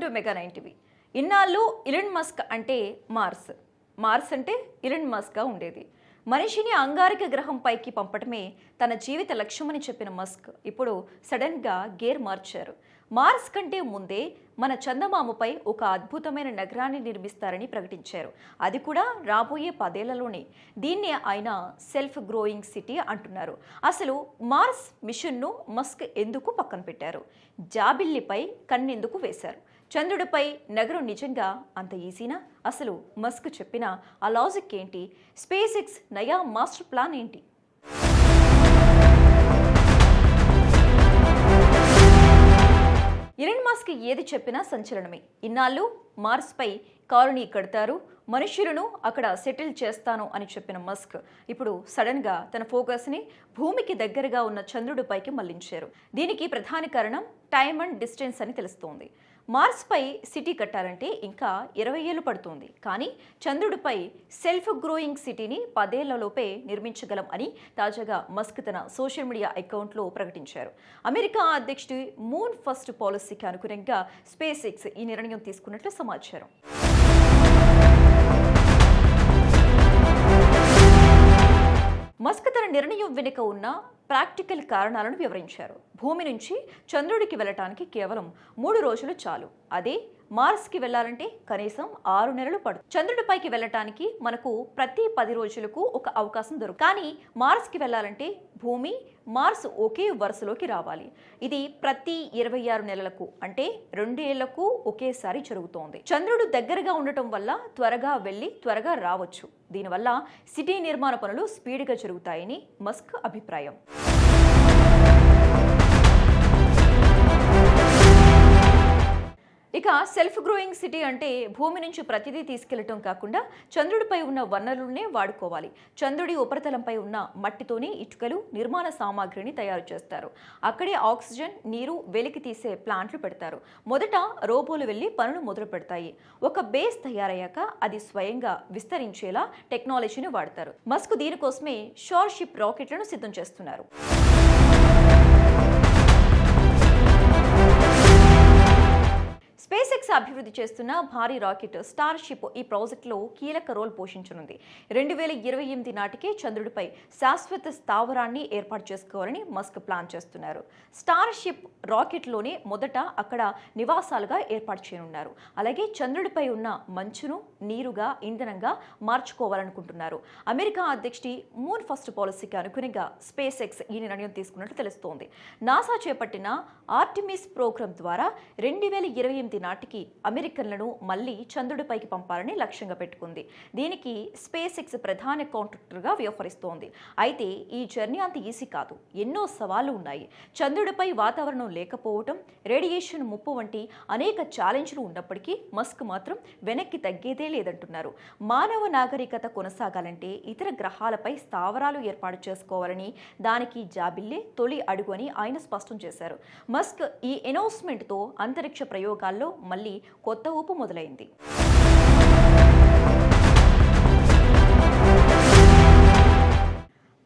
Welcome to mega 9 TV. ఇన్నాళ్ళు Elon Musk అంటే Mars అంటే ఇలన్ మస్క్గా ఉండేది. మనిషిని అంగారక గ్రహం పైకి పంపటమే తన జీవిత లక్ష్యమని చెప్పిన మస్క్ ఇప్పుడు సడన్గా గేర్ మార్చారు. మార్స్ కంటే ముందే మన చందమామపై ఒక అద్భుతమైన నగరాన్ని నిర్మిస్తారని ప్రకటించారు. అది కూడా రాబోయే 10 ఏళ్లలోనే. దీన్నే ఆయన సెల్ఫ్ గ్రోయింగ్ సిటీ అంటున్నారు. అసలు మార్స్ మిషన్ను మస్క్ ఎందుకు పక్కన పెట్టారు? జాబిల్లిపై కన్నెందుకు వేశారు? చంద్రుడిపై నగరం నిజంగా అంత ఈజీనా? అసలు మస్క్ చెప్పిన ఆ లాజిక్ ఏంటి? స్పేస్ ఎక్స్ నయా మాస్టర్ ప్లాన్ ఏంటి? ఇలన్ మస్క్ ఏది చెప్పినా సంచలనమే. ఇన్నాళ్ళు మార్స్పై కాలనీ కడతారు, మనుషులను అక్కడ సెటిల్ చేస్తాను అని చెప్పిన మస్క్ ఇప్పుడు సడన్గా తన ఫోకస్ని భూమికి దగ్గరగా ఉన్న చంద్రుడిపైకి మళ్లించారు. దీనికి ప్రధాన కారణం టైమ్ అండ్ డిస్టెన్స్ అని తెలుస్తోంది. మార్స్పై సిటీ కట్టాలంటే ఇంకా 20 ఏళ్ళు పడుతుంది. కానీ చంద్రుడిపై సెల్ఫ్ గ్రోయింగ్ సిటీని 10 ఏళ్లలోపే నిర్మించగలం అని తాజాగా మస్క్ తన సోషల్ మీడియా అకౌంట్లో ప్రకటించారు. అమెరికా అధ్యక్షుడి మూన్ ఫస్ట్ పాలసీకి అనుగుణంగా స్పేస్ ఎక్స్ ఈ నిర్ణయం తీసుకున్నట్లు సమాచారం. మస్క్ తన నిర్ణయం వెనుక ఉన్న ప్రాక్టికల్ కారణాలను వివరించారు. భూమి నుంచి చంద్రుడికి వెళ్ళటానికి కేవలం 3 రోజులు చాలు. అదే మార్స్కి వెళ్లాలంటే కనీసం 6 నెలలు పడుతుంది. చంద్రుడిపైకి వెళ్ళటానికి మనకు ప్రతి 10 రోజులకు ఒక అవకాశం దొరుకుతుంది. కానీ మార్స్కి వెళ్లాలంటే భూమి మార్స్ ఒకే వరుసలోకి రావాలి. ఇది ప్రతి 26 నెలలకు అంటే 2 ఏళ్లకు ఒకేసారి జరుగుతోంది. చంద్రుడు దగ్గరగా ఉండటం వల్ల త్వరగా వెళ్లి త్వరగా రావచ్చు. దీనివల్ల సిటీ నిర్మాణ పనులు స్పీడ్గా జరుగుతాయని మస్క్ అభిప్రాయం. ఇక సెల్ఫ్ గ్రోయింగ్ సిటీ అంటే భూమి నుంచి ప్రతిదీ తీసుకెళ్లటం కాకుండా చంద్రుడిపై ఉన్న వనరులనే వాడుకోవాలి. చంద్రుడి ఉపరితలంపై ఉన్న మట్టితోనే ఇటుకలు, నిర్మాణ సామాగ్రిని తయారు చేస్తారు. అక్కడే ఆక్సిజన్, నీరు వెలికి తీసే ప్లాంట్లు పెడతారు. మొదట రోబోలు వెళ్లి పనులు మొదలు పెడతాయి. ఒక బేస్ తయారయ్యాక అది స్వయంగా విస్తరించేలా టెక్నాలజీని వాడతారు. మస్క్ దీనికోసమే స్టార్షిప్ రాకెట్లను సిద్ధం చేస్తున్నారు. స్పేస్ ఎక్స్ అభివృద్ధి చేస్తున్న భారీ రాకెట్ స్టార్షిప్ ఈ ప్రాజెక్టులో కీలక రోల్ పోషించనుంది. 2028 నాటికే చంద్రుడిపై శాశ్వత స్థావరాన్ని ఏర్పాటు చేసుకోవాలని మస్క్ ప్లాన్ చేస్తున్నారు. స్టార్షిప్ రాకెట్లోనే మొదట అక్కడ నివాసాలుగా ఏర్పాటు చేయనున్నారు. అలాగే చంద్రుడిపై ఉన్న మంచును నీరుగా, ఇంధనంగా మార్చుకోవాలనుకుంటున్నారు. అమెరికా అధ్యక్షుడి మూన్ ఫస్ట్ పాలసీకి అనుగుణంగా స్పేస్ ఎక్స్ ఈ నిర్ణయం తీసుకున్నట్లు తెలుస్తోంది. నాసా చేపట్టిన ఆర్టిమిస్ ప్రోగ్రాం ద్వారా 2028 నాటికి అమెరికన్లను మళ్లీ చంద్రుడిపైకి పంపాలని లక్ష్యంగా పెట్టుకుంది. దీనికి స్పేస్ ఎక్స్ ప్రధాన కాంట్రాక్టర్గా వ్యవహరిస్తోంది. అయితే ఈ జర్నీ అంత ఈజీ కాదు. ఎన్నో సవాళ్లు ఉన్నాయి. చంద్రుడిపై వాతావరణం లేకపోవటం, రేడియేషన్ ముప్పు వంటి అనేక ఛాలెంజ్లు ఉన్నప్పటికీ మస్క్ మాత్రం వెనక్కి తగ్గేదే లేదంటున్నారు. మానవ నాగరికత కొనసాగాలంటే ఇతర గ్రహాలపై స్థావరాలు ఏర్పాటు చేసుకోవాలని, దానికి జాబిల్లే తొలి అడుగు అని ఆయన స్పష్టం చేశారు. మస్క్ ఈ అనౌన్స్మెంట్తో అంతరిక్ష ప్రయోగాల్లో మళ్ళీ కొత్త ఊపు మొదలైంది.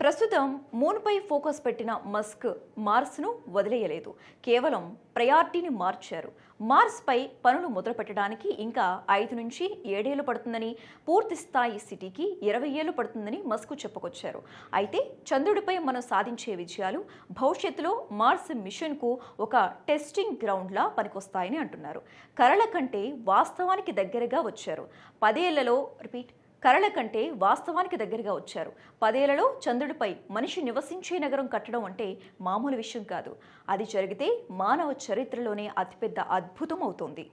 ప్రస్తుతం మూన్పై ఫోకస్ పెట్టిన మస్క్ మార్స్ను వదిలేయలేదు. కేవలం ప్రయారిటీని మార్చారు. మార్స్పై పనులు మొదలు పెట్టడానికి ఇంకా 5 నుంచి 7 ఏళ్లు పడుతుందని, పూర్తి స్థాయి సిటీకి 20 ఏళ్లు పడుతుందని మస్క్ చెప్పుకొచ్చారు. అయితే చంద్రుడిపై మనం సాధించే విజయాలు భవిష్యత్తులో మార్స్ మిషన్కు ఒక టెస్టింగ్ గ్రౌండ్లా పనికొస్తాయని అంటున్నారు. కలల కంటే వాస్తవానికి దగ్గరగా వచ్చారు. 10 ఏళ్లలో కలల కంటే వాస్తవానికి దగ్గరగా వచ్చారు. 10 ఏళ్లలో చంద్రుడిపై మనిషి నివసించే నగరం కట్టడం అంటే మామూలు విషయం కాదు. అది జరిగితే మానవ చరిత్రలోనే అతిపెద్ద అద్భుతం అవుతుంది.